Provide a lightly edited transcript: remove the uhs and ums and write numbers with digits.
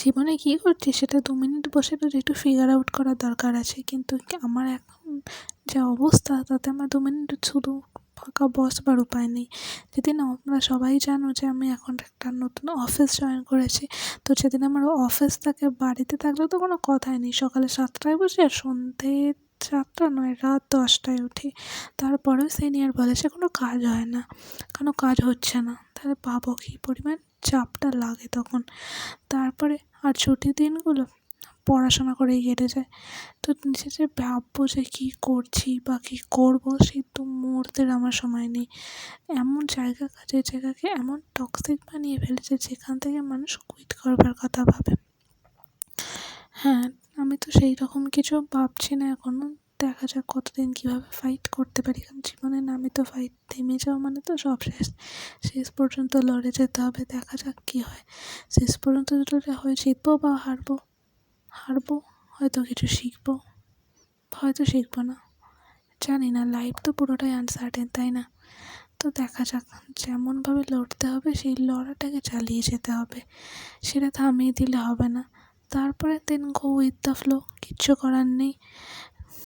জীবনে কী করছি সেটা 2 মিনিট বসে তো একটু ফিগার আউট করার দরকার আছে, কিন্তু আমার এখন যা অবস্থা তাতে আমার 2 মিনিট শুধু ফাঁকা বসবার উপায় নেই। যেদিন আমরা সবাই জানো যে আমি এখন একটা নতুন অফিস জয়েন করেছি, তো যেদিন আমার অফিস থাকে বাড়িতে থাকলে তো কোনো কথাই নেই, সকালে 7টায় বসি আর সন্ধে 4টা নয় রাত 10টায় উঠি। তারপরেও সিনিয়র বলে যে কোনো কাজ হয় না, কোনো কাজ হচ্ছে না, তাহলে ভাবো কী পরিমাণ চাপটা লাগে তখন। তারপরে আর ছুটির দিনগুলো পড়াশোনা করেই কেটে যায়। তো নিজে যে ভাববো যে কী করছি বা কী করবো সেই তো মুহূর্তের আমার সময় নেই। এমন জায়গা, কাজের জায়গাকে এমন টক্সিক বানিয়ে ফেলেছে যেখান থেকে মানুষ কুইট করবার কথা ভাবে। হ্যাঁ, আমি তো সেই রকম কিছু ভাবছি না এখনও। দেখা যাক কতদিন কীভাবে ফাইট করতে পারি, কারণ জীবনের নামে তো ফাইট, থেমে যাওয়া মানে তো সব শেষ। শেষ পর্যন্ত লড়ে যেতে হবে, দেখা যাক কী হয়। শেষ পর্যন্ত লড়লে হয় জিতবো বা হারবো। হারবো, হয়তো কিছু শিখবো, হয়তো শিখবো না, জানি না। লাইফ তো পুরোটাই আনসার্টেন, তাই না? তো দেখা যাক, যেমনভাবে লড়তে হবে সেই লড়াটাকে চালিয়ে যেতে হবে, সেটা থামিয়ে দিলে হবে না। তারপরে দেন গো উইথ দ্য ফ্লো, কিচ্ছু করার নেই।